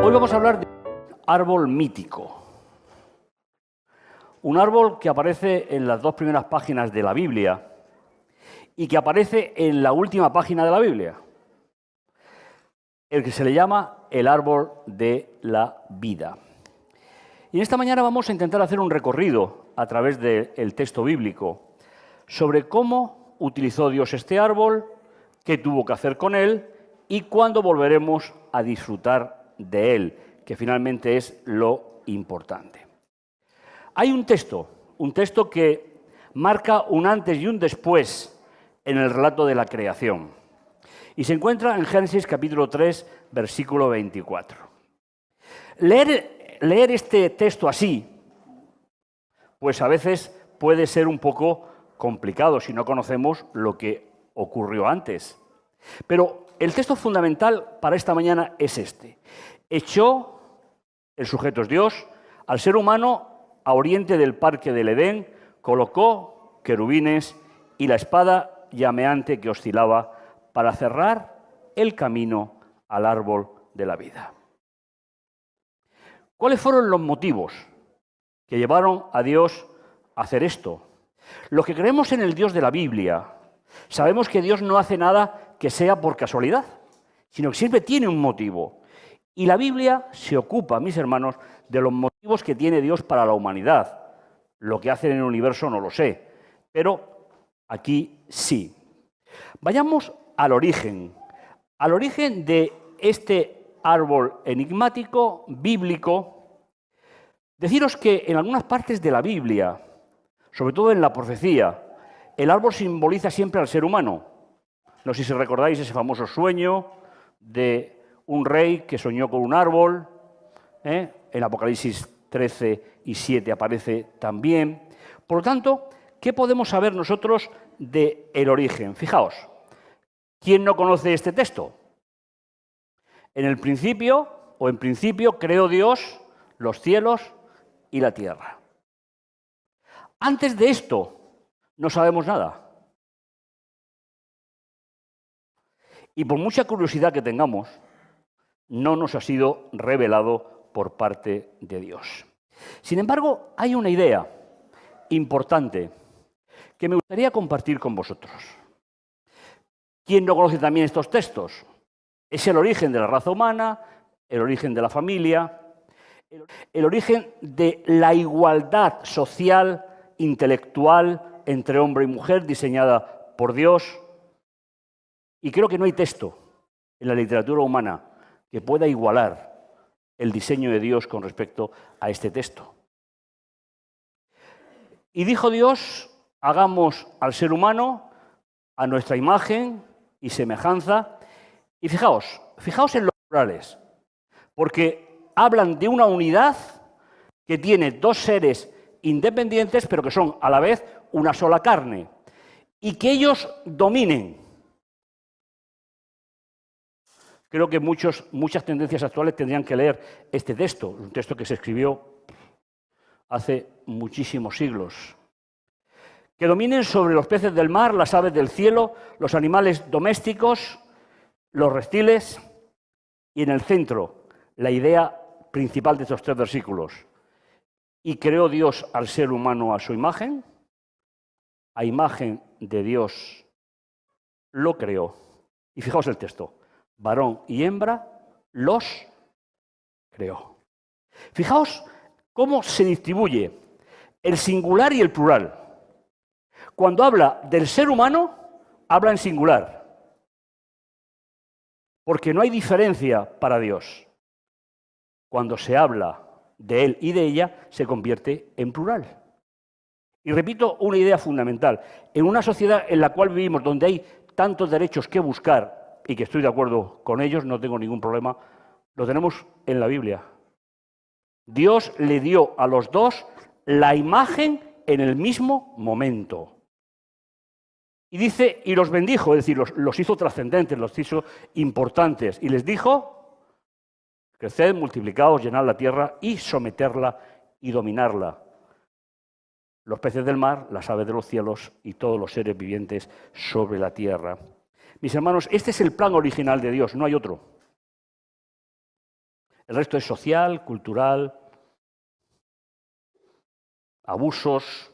Hoy vamos a hablar de un árbol mítico. Un árbol que aparece en las dos primeras páginas de la Biblia y que aparece en la última página de la Biblia. El que se le llama el árbol de la vida. Y en esta mañana vamos a intentar hacer un recorrido a través del texto bíblico sobre cómo utilizó Dios este árbol, qué tuvo que hacer con él y cuándo volveremos a disfrutar de él, que finalmente es lo importante. Hay un texto que marca un antes y un después en el relato de la creación. Y se encuentra en Génesis capítulo 3, versículo 24. Leer este texto así, pues a veces puede ser un poco complicado si no conocemos lo que ocurrió antes. Pero el texto fundamental para esta mañana es este. Echó, el sujeto es Dios, al ser humano a oriente del parque del Edén, colocó querubines y la espada llameante que oscilaba para cerrar el camino al árbol de la vida. ¿Cuáles fueron los motivos que llevaron a Dios a hacer esto? Los que creemos en el Dios de la Biblia, sabemos que Dios no hace nada que sea por casualidad, sino que siempre tiene un motivo. Y la Biblia se ocupa, mis hermanos, de los motivos que tiene Dios para la humanidad. Lo que hace en el universo no lo sé, pero aquí sí. Vayamos al origen de este árbol enigmático, bíblico. Deciros que en algunas partes de la Biblia, sobre todo en la profecía, el árbol simboliza siempre al ser humano. No sé si recordáis ese famoso sueño de un rey que soñó con un árbol. En Apocalipsis 13 y 7 aparece también. Por lo tanto, ¿qué podemos saber nosotros del origen? Fijaos, ¿quién no conoce este texto? En principio creó Dios los cielos y la tierra. Antes de esto no sabemos nada. Y por mucha curiosidad que tengamos, no nos ha sido revelado por parte de Dios. Sin embargo, hay una idea importante que me gustaría compartir con vosotros. ¿Quién no conoce también estos textos? Es el origen de la raza humana, el origen de la familia, el origen de la igualdad social, intelectual entre hombre y mujer diseñada por Dios. Y creo que no hay texto en la literatura humana que pueda igualar el diseño de Dios con respecto a este texto. Y dijo Dios, hagamos al ser humano a nuestra imagen y semejanza. Y fijaos en los plurales, porque hablan de una unidad que tiene dos seres independientes, pero que son a la vez una sola carne, y que ellos dominen. Creo que muchas tendencias actuales tendrían que leer este texto, un texto que se escribió hace muchísimos siglos. Que dominen sobre los peces del mar, las aves del cielo, los animales domésticos, los reptiles, y en el centro, la idea principal de estos tres versículos. Y creó Dios al ser humano a su imagen, a imagen de Dios lo creó. Y fijaos el texto. Varón y hembra los creó. Fijaos cómo se distribuye el singular y el plural. Cuando habla del ser humano, habla en singular. Porque no hay diferencia para Dios. Cuando se habla de él y de ella, se convierte en plural. Y repito una idea fundamental. En una sociedad en la cual vivimos, donde hay tantos derechos que buscar, y que estoy de acuerdo con ellos, no tengo ningún problema, lo tenemos en la Biblia. Dios le dio a los dos la imagen en el mismo momento. Y dice, y los bendijo, es decir, los hizo trascendentes, los hizo importantes, y les dijo, creced, multiplicaos, llenad la tierra y someterla y dominarla. Los peces del mar, las aves de los cielos y todos los seres vivientes sobre la tierra. Mis hermanos, este es el plan original de Dios, no hay otro. El resto es social, cultural, abusos,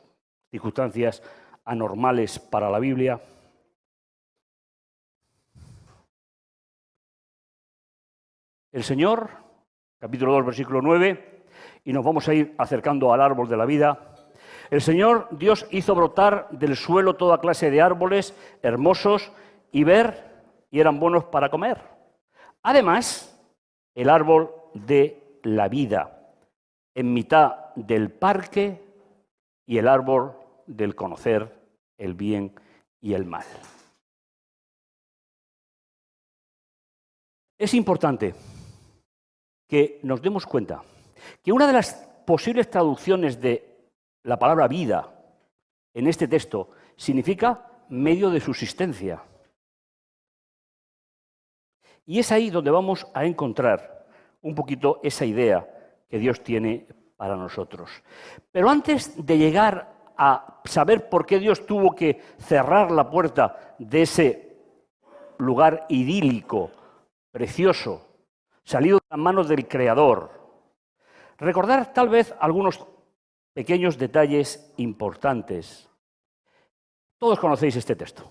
circunstancias anormales para la Biblia. El Señor, capítulo 2, versículo 9, y nos vamos a ir acercando al árbol de la vida. El Señor Dios hizo brotar del suelo toda clase de árboles hermosos y eran buenos para comer. Además, el árbol de la vida en mitad del parque y el árbol del conocer el bien y el mal. Es importante que nos demos cuenta que una de las posibles traducciones de la palabra vida en este texto significa medio de subsistencia. Y es ahí donde vamos a encontrar un poquito esa idea que Dios tiene para nosotros. Pero antes de llegar a saber por qué Dios tuvo que cerrar la puerta de ese lugar idílico, precioso, salido de las manos del Creador, recordar tal vez algunos pequeños detalles importantes. Todos conocéis este texto.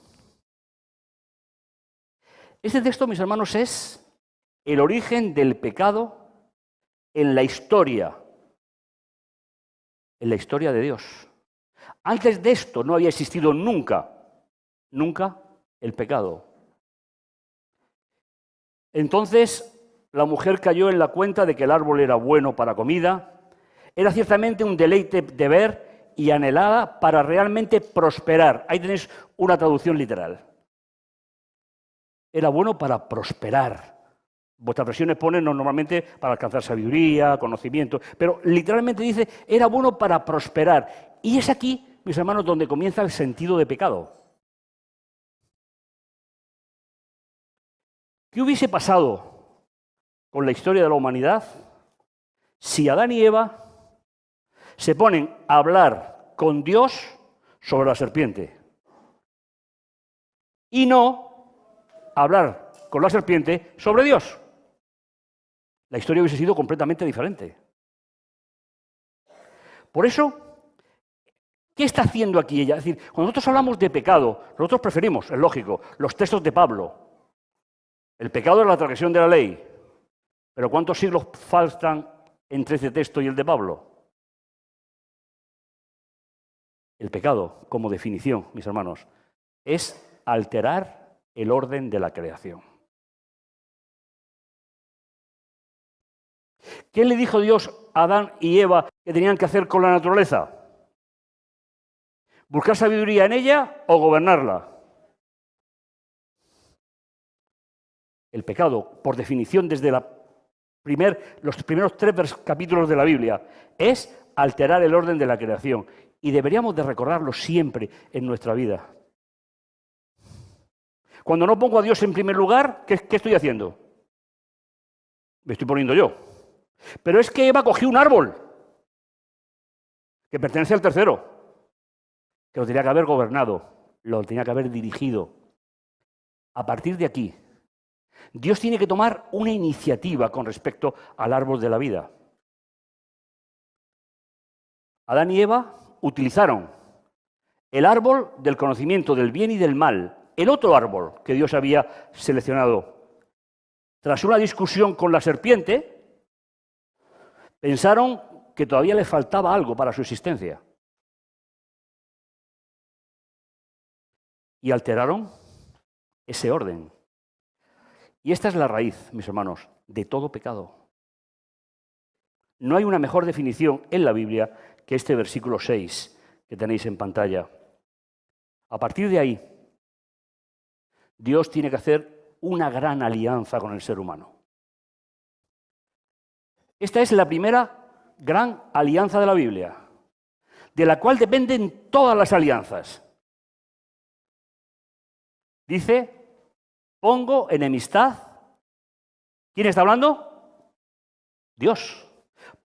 Este texto, mis hermanos, es el origen del pecado en la historia de Dios. Antes de esto no había existido nunca el pecado. Entonces la mujer cayó en la cuenta de que el árbol era bueno para comida, era ciertamente un deleite de ver y anhelada para realmente prosperar. Ahí tenéis una traducción literal. Era bueno para prosperar. Vuestras versiones ponen normalmente para alcanzar sabiduría, conocimiento, pero literalmente dice, era bueno para prosperar. Y es aquí, mis hermanos, donde comienza el sentido de pecado. ¿Qué hubiese pasado con la historia de la humanidad si Adán y Eva se ponen a hablar con Dios sobre la serpiente y no hablar con la serpiente sobre Dios? La historia hubiese sido completamente diferente. Por eso, ¿qué está haciendo aquí ella? Es decir, cuando nosotros hablamos de pecado, nosotros preferimos, es lógico, los textos de Pablo. El pecado es la transgresión de la ley. Pero ¿cuántos siglos faltan entre este texto y el de Pablo? El pecado, como definición, mis hermanos, es alterar el orden de la creación. ¿Qué le dijo Dios a Adán y Eva que tenían que hacer con la naturaleza? ¿Buscar sabiduría en ella o gobernarla? El pecado, por definición, desde los primeros 3 capítulos de la Biblia, es alterar el orden de la creación. Y deberíamos de recordarlo siempre en nuestra vida. Cuando no pongo a Dios en primer lugar, ¿qué estoy haciendo? Me estoy poniendo yo. Pero es que Eva cogió un árbol que pertenece al tercero, que lo tenía que haber gobernado, lo tenía que haber dirigido. A partir de aquí, Dios tiene que tomar una iniciativa con respecto al árbol de la vida. Adán y Eva utilizaron el árbol del conocimiento del bien y del mal, el otro árbol que Dios había seleccionado. Tras una discusión con la serpiente, pensaron que todavía le faltaba algo para su existencia. Y alteraron ese orden. Y esta es la raíz, mis hermanos, de todo pecado. No hay una mejor definición en la Biblia que este versículo 6 que tenéis en pantalla. A partir de ahí, Dios tiene que hacer una gran alianza con el ser humano. Esta es la primera gran alianza de la Biblia, de la cual dependen todas las alianzas. Dice, pongo enemistad. ¿Quién está hablando? Dios.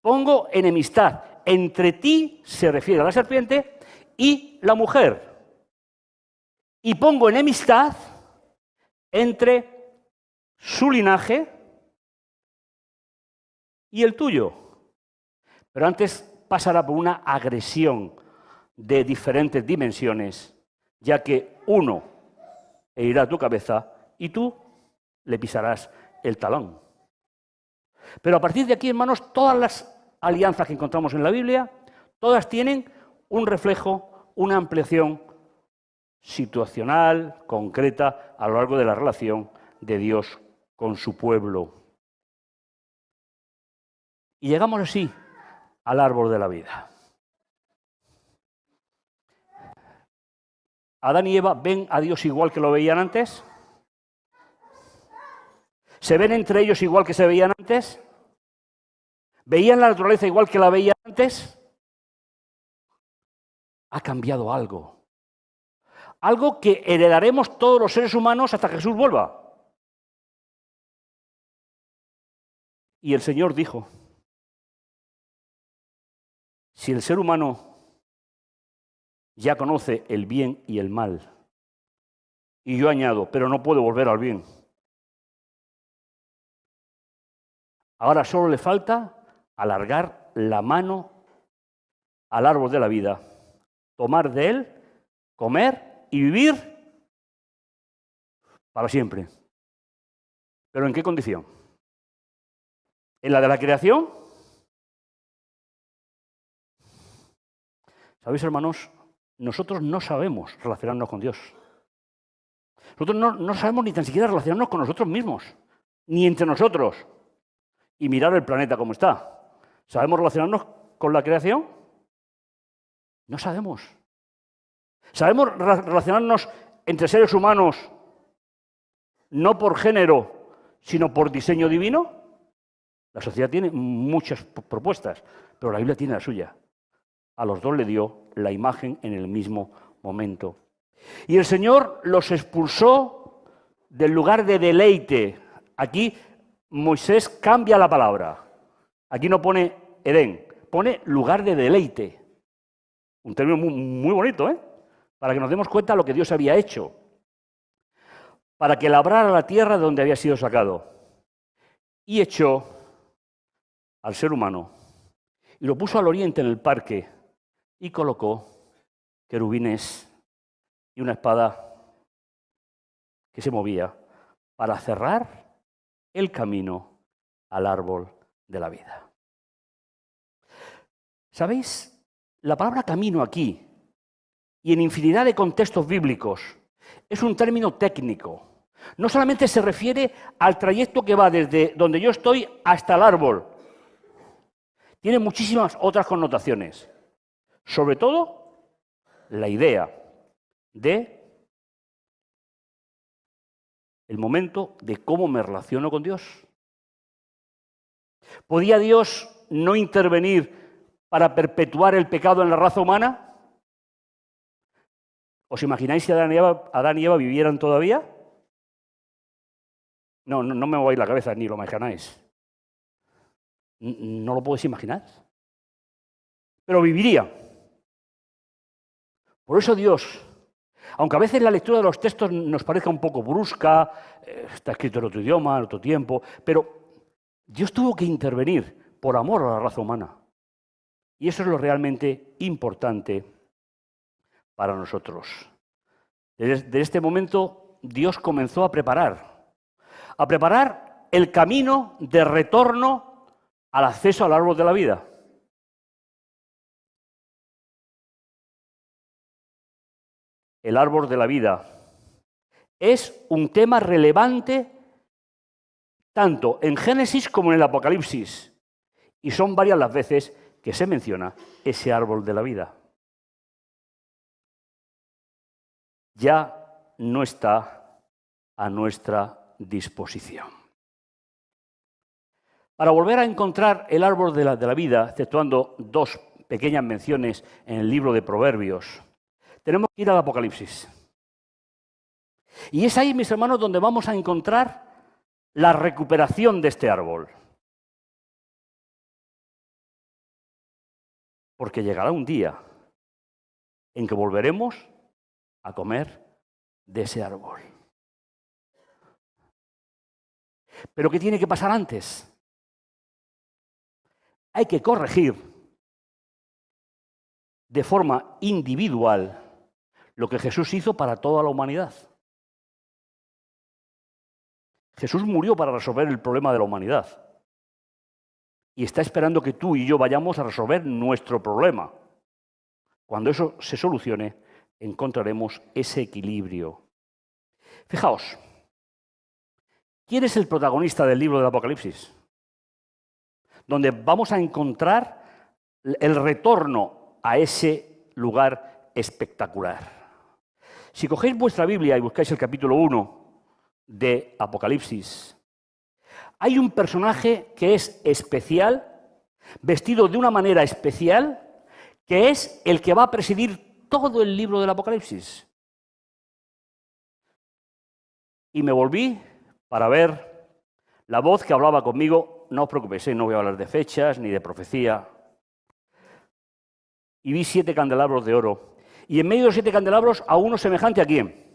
Pongo enemistad entre ti, se refiere a la serpiente, y la mujer. Y pongo enemistad entre su linaje y el tuyo. Pero antes pasará por una agresión de diferentes dimensiones, ya que uno herirá tu cabeza y tú le pisarás el talón. Pero a partir de aquí, hermanos, todas las alianzas que encontramos en la Biblia, todas tienen un reflejo, una ampliación situacional, concreta, a lo largo de la relación de Dios con su pueblo. Y llegamos así al árbol de la vida. ¿Adán y Eva ven a Dios igual que lo veían antes? ¿Se ven entre ellos igual que se veían antes? ¿Veían la naturaleza igual que la veían antes? Ha cambiado algo. Algo que heredaremos todos los seres humanos hasta que Jesús vuelva. Y el Señor dijo, si el ser humano ya conoce el bien y el mal, y yo añado, pero no puede volver al bien, ahora solo le falta alargar la mano al árbol de la vida, tomar de él, comer y vivir para siempre. ¿Pero en qué condición? ¿En la de la creación? ¿Sabéis, hermanos? Nosotros no sabemos relacionarnos con Dios. Nosotros no sabemos ni tan siquiera relacionarnos con nosotros mismos, ni entre nosotros. Y mirar el planeta como está. ¿Sabemos relacionarnos con la creación? No sabemos. ¿Sabemos relacionarnos entre seres humanos no por género, sino por diseño divino? La sociedad tiene muchas propuestas, pero la Biblia tiene la suya. A los dos le dio la imagen en el mismo momento. Y el Señor los expulsó del lugar de deleite. Aquí Moisés cambia la palabra. Aquí no pone Edén, pone lugar de deleite. Un término muy bonito, ¿eh? Para que nos demos cuenta de lo que Dios había hecho. Para que labrara la tierra de donde había sido sacado. Y echó al ser humano y lo puso al oriente en el parque y colocó querubines y una espada que se movía para cerrar el camino al árbol de la vida. ¿Sabéis? La palabra camino aquí y en infinidad de contextos bíblicos es un término técnico. No solamente se refiere al trayecto que va desde donde yo estoy hasta el árbol. Tiene muchísimas otras connotaciones. Sobre todo, la idea de el momento de cómo me relaciono con Dios. ¿Podía Dios no intervenir para perpetuar el pecado en la raza humana? ¿Os imagináis si Adán y Eva vivieran todavía? No me mováis la cabeza, ni lo imagináis. No lo podéis imaginar. Pero viviría. Por eso Dios, aunque a veces la lectura de los textos nos parezca un poco brusca, está escrito en otro idioma, en otro tiempo, pero Dios tuvo que intervenir por amor a la raza humana. Y eso es lo realmente importante para nosotros. Desde este momento Dios comenzó a preparar el camino de retorno al acceso al árbol de la vida. El árbol de la vida es un tema relevante tanto en Génesis como en el Apocalipsis. Y son varias las veces que se menciona ese árbol de la vida. Ya no está a nuestra disposición. Para volver a encontrar el árbol de la vida, exceptuando dos pequeñas menciones en el libro de Proverbios, tenemos que ir al Apocalipsis. Y es ahí, mis hermanos, donde vamos a encontrar la recuperación de este árbol. Porque llegará un día en que volveremos a comer de ese árbol. ¿Pero qué tiene que pasar antes? hay que corregir de forma individual lo que Jesús hizo para toda la humanidad. Jesús murió para resolver el problema de la humanidad. Y está esperando que tú y yo vayamos a resolver nuestro problema. Cuando eso se solucione, encontraremos ese equilibrio. Fijaos, ¿quién es el protagonista del libro del Apocalipsis? Donde vamos a encontrar el retorno a ese lugar espectacular. Si cogéis vuestra Biblia y buscáis el capítulo 1 de Apocalipsis, hay un personaje que es especial, vestido de una manera especial, que es el que va a presidir todo el libro del Apocalipsis. Y me volví para ver la voz que hablaba conmigo. No os preocupéis, no voy a hablar de fechas ni de profecía. Y vi 7 candelabros de oro. Y en medio de los 7 candelabros a uno semejante a quién.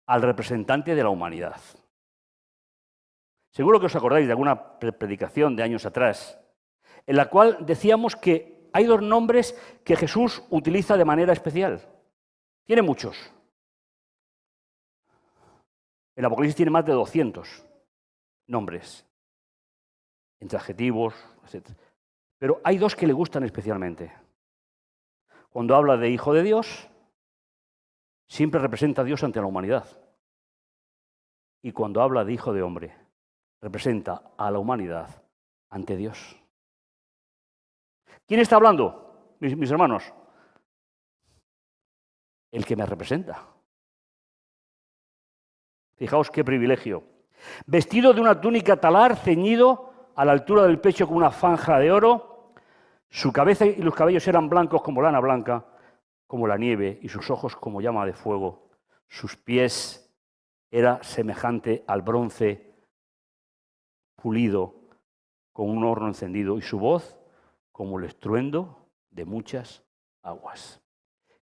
Al representante de la humanidad. Seguro que os acordáis de alguna predicación de años atrás, en la cual decíamos que hay 2 nombres que Jesús utiliza de manera especial. Tiene muchos. El Apocalipsis tiene más de 200 nombres, entre adjetivos, etc. Pero hay 2 que le gustan especialmente. Cuando habla de Hijo de Dios, siempre representa a Dios ante la humanidad. Y cuando habla de Hijo de Hombre, representa a la humanidad ante Dios. ¿Quién está hablando, mis hermanos? El que me representa. Fijaos qué privilegio. Vestido de una túnica talar, ceñido a la altura del pecho con una franja de oro, su cabeza y los cabellos eran blancos como lana blanca, como la nieve, y sus ojos como llama de fuego. Sus pies era semejante al bronce pulido con un horno encendido, y su voz como el estruendo de muchas aguas.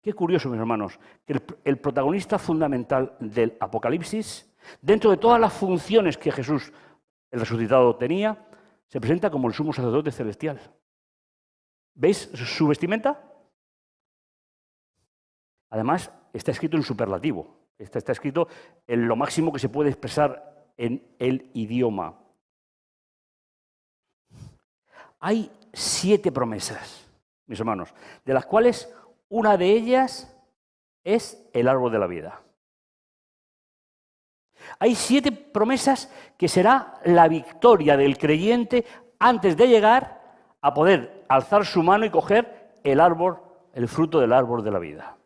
Qué curioso, mis hermanos, que el protagonista fundamental del Apocalipsis, dentro de todas las funciones que Jesús, el resucitado, tenía, se presenta como el sumo sacerdote celestial. ¿Veis su vestimenta? Además, está escrito en superlativo. Está escrito en lo máximo que se puede expresar en el idioma. Hay 7 promesas, mis hermanos, de las cuales una de ellas es el árbol de la vida. Hay 7 promesas que será la victoria del creyente antes de llegar a poder alzar su mano y coger el árbol, el fruto del árbol de la vida.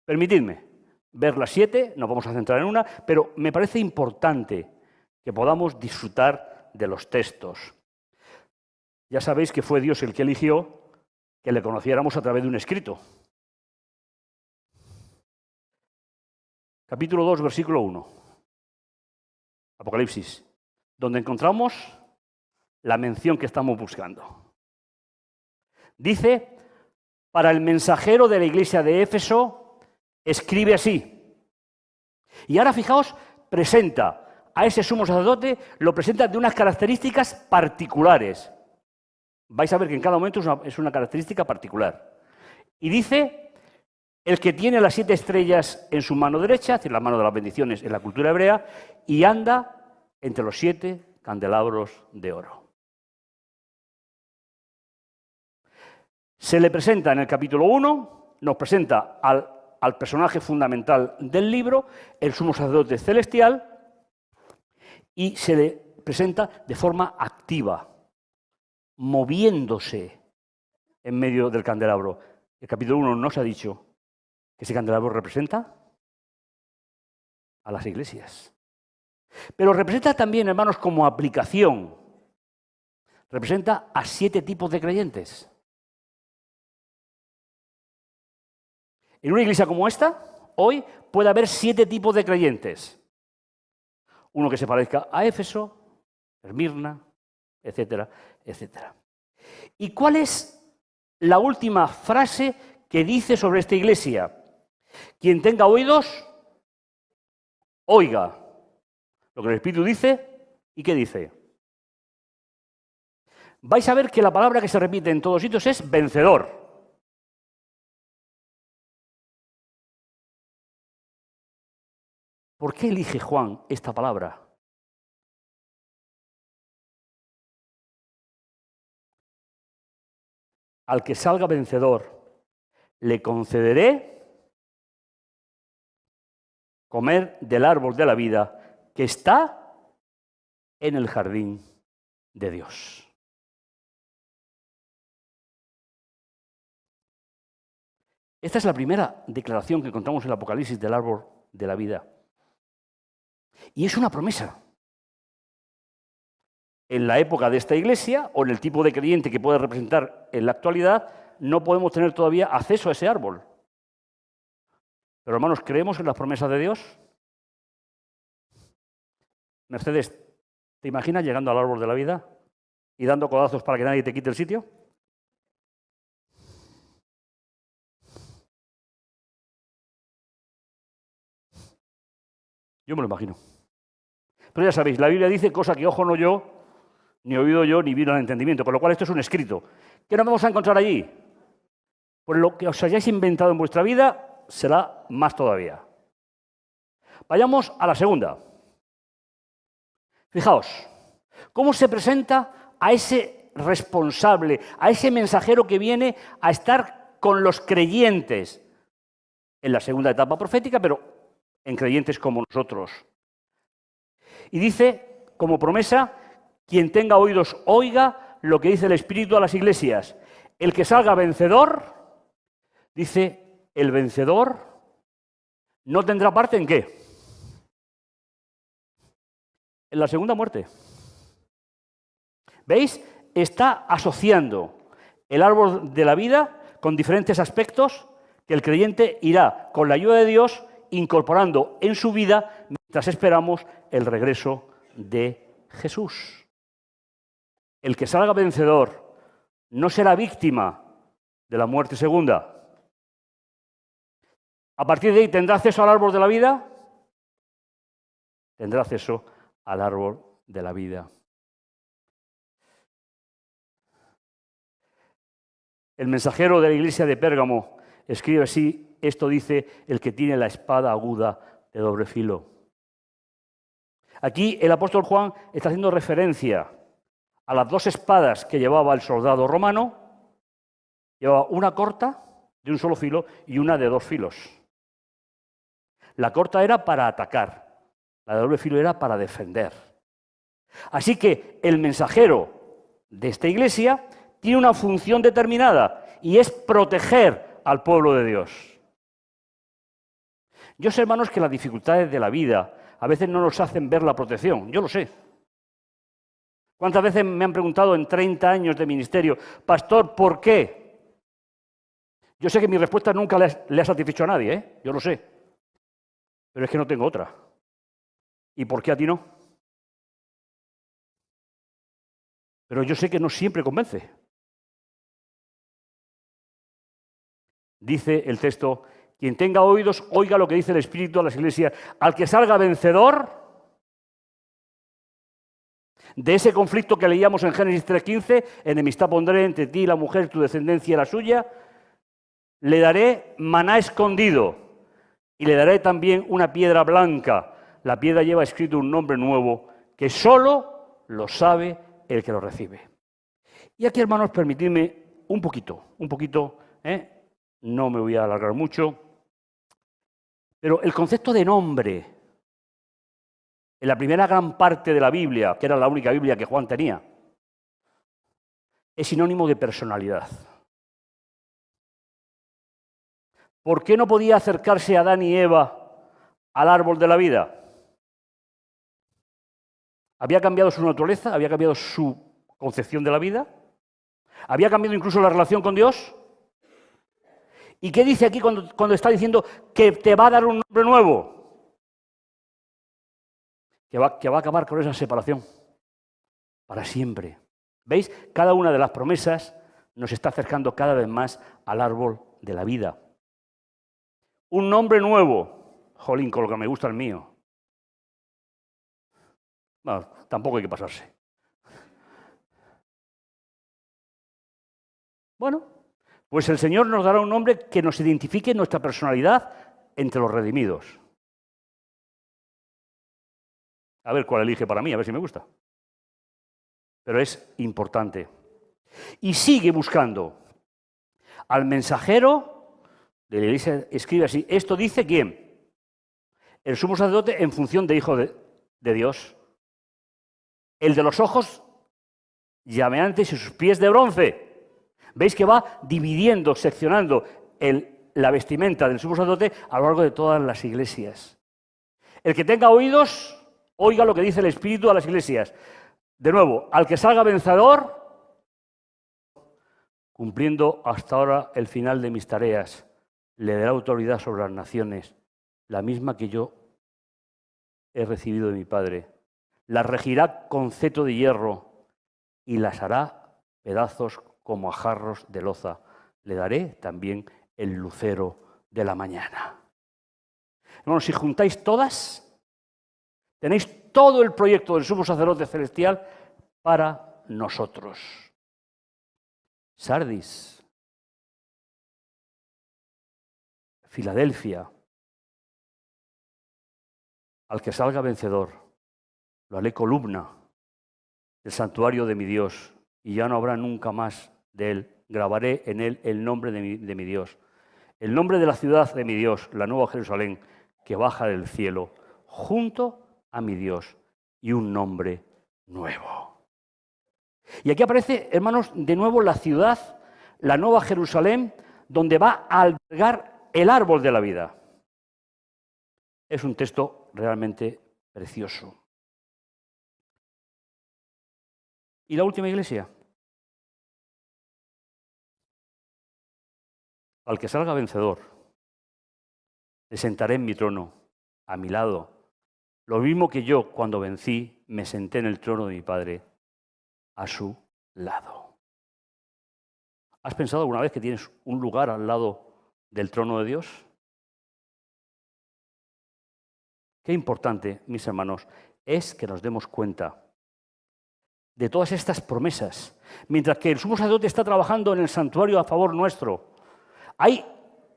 Permitidme ver las 7, nos vamos a centrar en una, pero me parece importante que podamos disfrutar de los textos. Ya sabéis que fue Dios el que eligió que le conociéramos a través de un escrito. Capítulo 2, versículo 1. Apocalipsis, donde encontramos la mención que estamos buscando. Dice, para el mensajero de la iglesia de Éfeso, escribe así. Y ahora fijaos, presenta a ese sumo sacerdote, lo presenta de unas características particulares. Vais a ver que en cada momento es una característica particular. Y dice, el que tiene las 7 estrellas en su mano derecha, es decir, la mano de las bendiciones en la cultura hebrea, y anda entre los 7 candelabros de oro. Se le presenta en el capítulo 1, nos presenta al personaje fundamental del libro, el sumo sacerdote celestial, y se le presenta de forma activa, moviéndose en medio del candelabro. El capítulo 1 nos ha dicho que ese candelabro representa a las iglesias. Pero representa también, hermanos, como aplicación, representa a 7 tipos de creyentes. En una iglesia como esta, hoy puede haber 7 tipos de creyentes. Uno que se parezca a Éfeso, Esmirna, etcétera, etcétera. ¿Y cuál es la última frase que dice sobre esta iglesia? Quien tenga oídos, oiga lo que el Espíritu dice ¿Y qué dice? Vais a ver que la palabra que se repite en todos sitios es vencedor. ¿Por qué elige Juan esta palabra? Al que salga vencedor, le concederé comer del árbol de la vida que está en el jardín de Dios. Esta es la primera declaración que encontramos en el Apocalipsis del árbol de la vida. Y es una promesa. En la época de esta iglesia, o en el tipo de creyente que puede representar en la actualidad, no podemos tener todavía acceso a ese árbol. Pero hermanos, ¿creemos en las promesas de Dios? Mercedes, ¿te imaginas llegando al árbol de la vida y dando codazos para que nadie te quite el sitio? Yo me lo imagino. Pero ya sabéis, la Biblia dice cosa que ojo no oyó, ni oído yo, ni vino al entendimiento, con lo cual esto es un escrito. ¿Qué nos vamos a encontrar allí? Pues lo que os hayáis inventado en vuestra vida será más todavía. Vayamos a la segunda. Fijaos, ¿cómo se presenta a ese responsable, a ese mensajero que viene a estar con los creyentes en la segunda etapa profética, pero en creyentes como nosotros? Y dice, como promesa, quien tenga oídos, oiga lo que dice el Espíritu a las iglesias. El que salga vencedor, dice, el vencedor no tendrá parte ¿en qué? En la segunda muerte. ¿Veis? Está asociando el árbol de la vida con diferentes aspectos que el creyente irá, con la ayuda de Dios, incorporando en su vida mientras esperamos el regreso de Jesús. El que salga vencedor no será víctima de la muerte segunda. A partir de ahí, ¿tendrá acceso al árbol de la vida? Tendrá acceso al árbol de la vida. El mensajero de la iglesia de Pérgamo escribe así, esto dice el que tiene la espada aguda de doble filo. Aquí el apóstol Juan está haciendo referencia a las dos espadas que llevaba el soldado romano. Llevaba una corta de un solo filo y una de dos filos. La corta era para atacar, la de doble filo era para defender. Así que el mensajero de esta iglesia tiene una función determinada y es proteger al pueblo de Dios. Yo sé, hermanos, que las dificultades de la vida a veces no nos hacen ver la protección, yo lo sé. ¿Cuántas veces me han preguntado en 30 años de ministerio, pastor, ¿por qué? Yo sé que mi respuesta nunca le ha satisfecho a nadie, yo lo sé. Pero es que no tengo otra. ¿Y por qué a ti no? Pero yo sé que no siempre convence. Dice el texto, quien tenga oídos, oiga lo que dice el Espíritu a las iglesias. Al que salga vencedor de ese conflicto que leíamos en Génesis 3:15, enemistad pondré entre ti y la mujer, tu descendencia y la suya, le daré maná escondido y le daré también una piedra blanca. La piedra lleva escrito un nombre nuevo que solo lo sabe el que lo recibe. Y aquí, hermanos, permitidme un poquito, no me voy a alargar mucho, pero el concepto de nombre, en la primera gran parte de la Biblia, que era la única Biblia que Juan tenía, es sinónimo de personalidad. ¿Por qué no podía acercarse Adán y Eva al árbol de la vida? ¿Había cambiado su naturaleza? ¿Había cambiado su concepción de la vida? ¿Había cambiado incluso la relación con Dios? ¿Y qué dice aquí cuando está diciendo que te va a dar un nombre nuevo? Que va a acabar con esa separación para siempre. ¿Veis? Cada una de las promesas nos está acercando cada vez más al árbol de la vida. Un nombre nuevo. Jolín, con lo que me gusta el mío. Bueno, tampoco hay que pasarse. Bueno, pues el Señor nos dará un nombre que nos identifique nuestra personalidad entre los redimidos. A ver cuál elige para mí, a ver si me gusta. Pero es importante. Y sigue buscando al mensajero de la iglesia, escribe así, esto dice ¿quién? El sumo sacerdote en función de hijo de Dios. El de los ojos llameantes y sus pies de bronce. ¿Veis que va dividiendo, seccionando la vestimenta del sumo sacerdote a lo largo de todas las iglesias? El que tenga oídos, oiga lo que dice el Espíritu a las iglesias. De nuevo, al que salga vencedor, cumpliendo hasta ahora el final de mis tareas, le dará autoridad sobre las naciones, la misma que yo he recibido de mi Padre. Las regirá con cetro de hierro y las hará pedazos como a jarros de loza. Le daré también el lucero de la mañana. Hermanos, si juntáis todas, tenéis todo el proyecto del sumo sacerdote celestial para nosotros. Sardis, Filadelfia, al que salga vencedor, lo haré columna del santuario de mi Dios y ya no habrá nunca más de él. Grabaré en él el nombre de mi Dios, el nombre de la ciudad de mi Dios, la nueva Jerusalén, que baja del cielo, junto a mi Dios, y un nombre nuevo. Y aquí aparece, hermanos, de nuevo la ciudad, la nueva Jerusalén, donde va a albergar el árbol de la vida. Es un texto realmente precioso. ¿Y la última iglesia? Al que salga vencedor, le sentaré en mi trono, a mi lado, lo mismo que yo cuando vencí me senté en el trono de mi Padre, a su lado. ¿Has pensado alguna vez que tienes un lugar al lado del trono de Dios? Qué importante, mis hermanos, es que nos demos cuenta de todas estas promesas. Mientras que el sumo sacerdote está trabajando en el santuario a favor nuestro, hay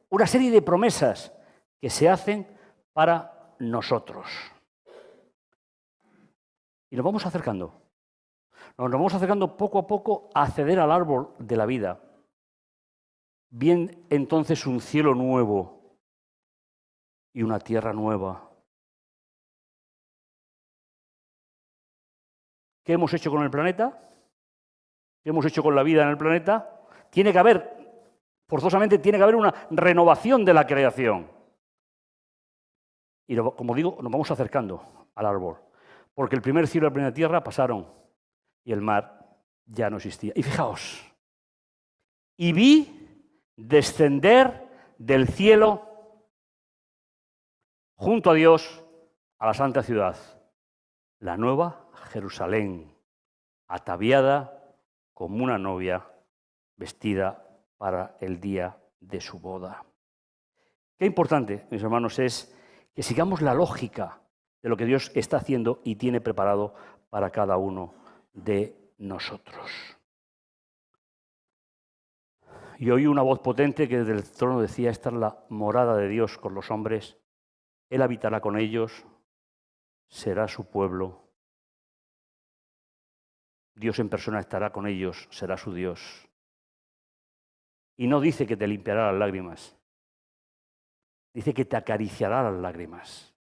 una serie de promesas que se hacen para nosotros. Y nos vamos acercando. Nos vamos acercando poco a poco a acceder al árbol de la vida. Bien entonces un cielo nuevo y una tierra nueva. ¿Qué hemos hecho con el planeta? ¿Qué hemos hecho con la vida en el planeta? Forzosamente tiene que haber una renovación de la creación. Y como digo, nos vamos acercando al árbol. Porque el primer cielo y la primera tierra pasaron y el mar ya no existía. Y fijaos, y vi descender del cielo junto a Dios a la santa ciudad, la nueva Jerusalén, ataviada como una novia vestida para el día de su boda. Qué importante, mis hermanos, es que sigamos la lógica de lo que Dios está haciendo y tiene preparado para cada uno de nosotros. Y oí una voz potente que desde el trono decía, esta es la morada de Dios con los hombres, Él habitará con ellos, será su pueblo. Dios en persona estará con ellos, será su Dios. Y no dice que te limpiará las lágrimas, dice que te acariciará las lágrimas.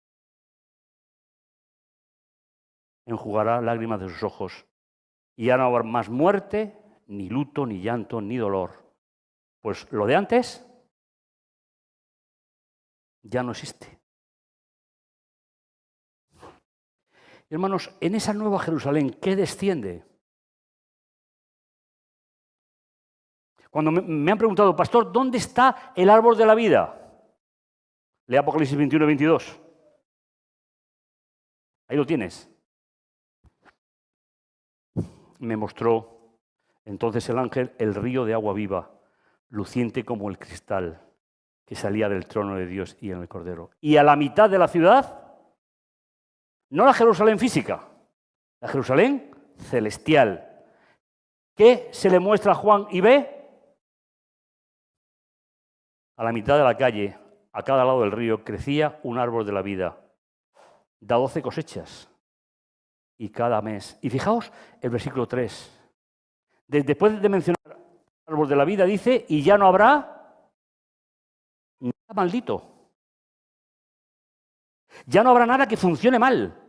Enjugará lágrimas de sus ojos y ya no habrá más muerte, ni luto, ni llanto, ni dolor. Pues lo de antes ya no existe. Hermanos, en esa nueva Jerusalén, ¿qué desciende? Cuando me han preguntado, pastor, ¿dónde está el árbol de la vida? Lee Apocalipsis 21 y 22. Ahí lo tienes. Me mostró entonces el ángel el río de agua viva, luciente como el cristal, que salía del trono de Dios y en el Cordero. Y a la mitad de la ciudad, no la Jerusalén física, La Jerusalén celestial. ¿Qué se le muestra a Juan y ve? A la mitad de la calle, a cada lado del río, crecía un árbol de la vida. Da 12 cosechas. Y cada mes. Y fijaos el versículo 3. Después de mencionar el árbol de la vida, dice, y ya no habrá nada maldito. Ya no habrá nada que funcione mal.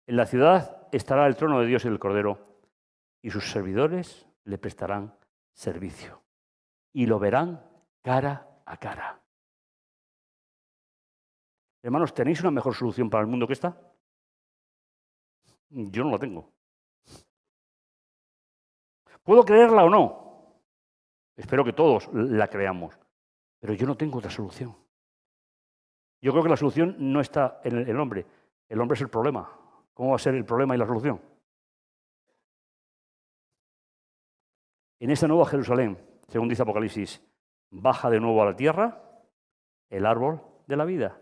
En la ciudad estará el trono de Dios y del Cordero, y sus servidores le prestarán servicio. Y lo verán cara a cara. Hermanos, ¿tenéis una mejor solución para el mundo que esta? Yo no la tengo. ¿Puedo creerla o no? Espero que todos la creamos. Pero yo no tengo otra solución. Yo creo que la solución no está en el hombre. El hombre es el problema. ¿Cómo va a ser el problema y la solución? En esta nueva Jerusalén, según dice Apocalipsis, baja de nuevo a la tierra el árbol de la vida.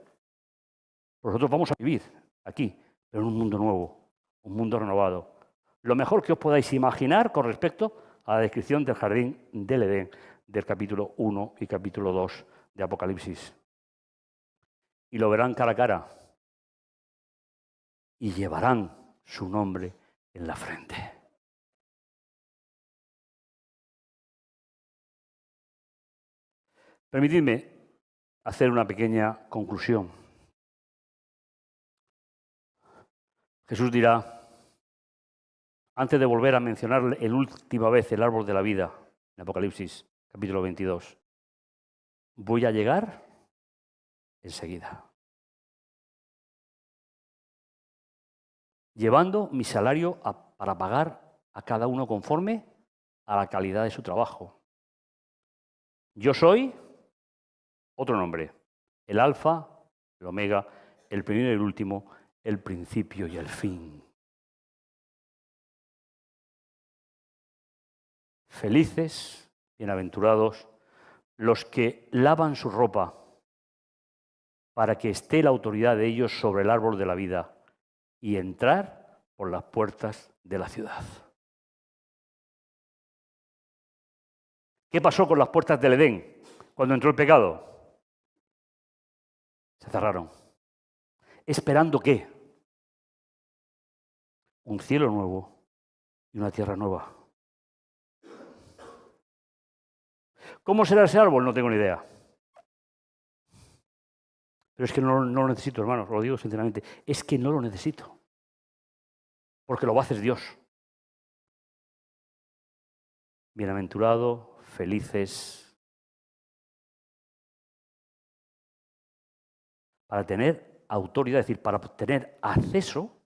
Nosotros vamos a vivir aquí, pero en un mundo nuevo, un mundo renovado. Lo mejor que os podáis imaginar con respecto a la descripción del jardín del Edén, del capítulo 1 y capítulo 2 de Apocalipsis. Y lo verán cara a cara y llevarán su nombre en la frente. Permitidme hacer una pequeña conclusión. Jesús dirá, antes de volver a mencionar la última vez el árbol de la vida, en Apocalipsis, capítulo 22, voy a llegar enseguida, llevando mi salario para pagar a cada uno conforme a la calidad de su trabajo. Yo soy otro nombre, el Alfa, el Omega, el primero y el último, el principio y el fin. Felices, bienaventurados, los que lavan su ropa para que esté la autoridad de ellos sobre el árbol de la vida y entrar por las puertas de la ciudad. ¿Qué pasó con las puertas del Edén cuando entró el pecado? Se cerraron. ¿Esperando qué? Un cielo nuevo y una tierra nueva. ¿Cómo será ese árbol? No tengo ni idea. Pero es que no lo necesito, hermanos, lo digo sinceramente. Es que no lo necesito. Porque lo va a hacer Dios. Bienaventurado, felices. Para tener autoridad, es decir, para tener acceso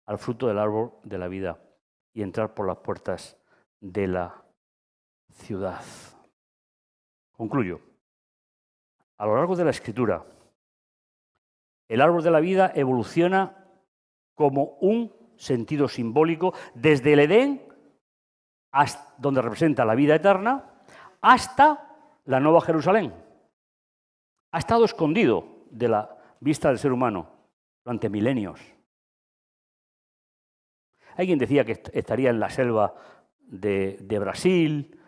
al fruto del árbol de la vida y entrar por las puertas de la ciudad. Concluyo. A lo largo de la Escritura, el árbol de la vida evoluciona como un sentido simbólico desde el Edén, hasta donde representa la vida eterna, hasta la Nueva Jerusalén. Ha estado escondido de la vista del ser humano durante milenios. Alguien decía que estaría en la selva de Brasil.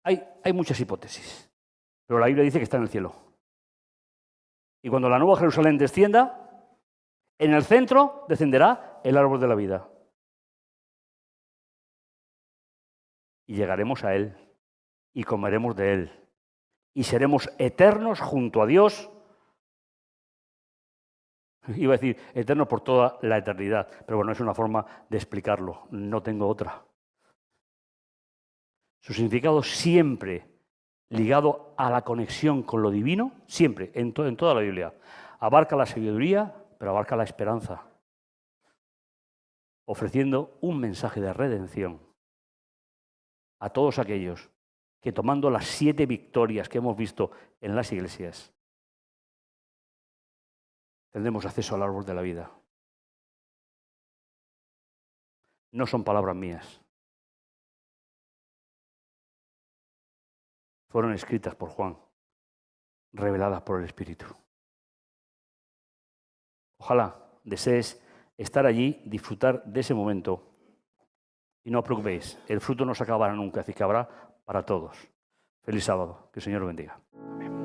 Hay muchas hipótesis, pero la Biblia dice que está en el cielo. Y cuando la Nueva Jerusalén descienda, en el centro descenderá el árbol de la vida. Y llegaremos a él y comeremos de él. Y seremos eternos junto a Dios. Iba a decir eternos por toda la eternidad, pero bueno, es una forma de explicarlo, no tengo otra. Su significado siempre ligado a la conexión con lo divino, siempre, en toda la Biblia. Abarca la sabiduría, pero abarca la esperanza, ofreciendo un mensaje de redención a todos aquellos que, tomando las 7 victorias que hemos visto en las iglesias, tendremos acceso al árbol de la vida. No son palabras mías. Fueron escritas por Juan, reveladas por el Espíritu. Ojalá desees estar allí, disfrutar de ese momento. Y no os preocupéis, el fruto no se acabará nunca, así que habrá para todos. Feliz sábado, que el Señor os bendiga. Amén.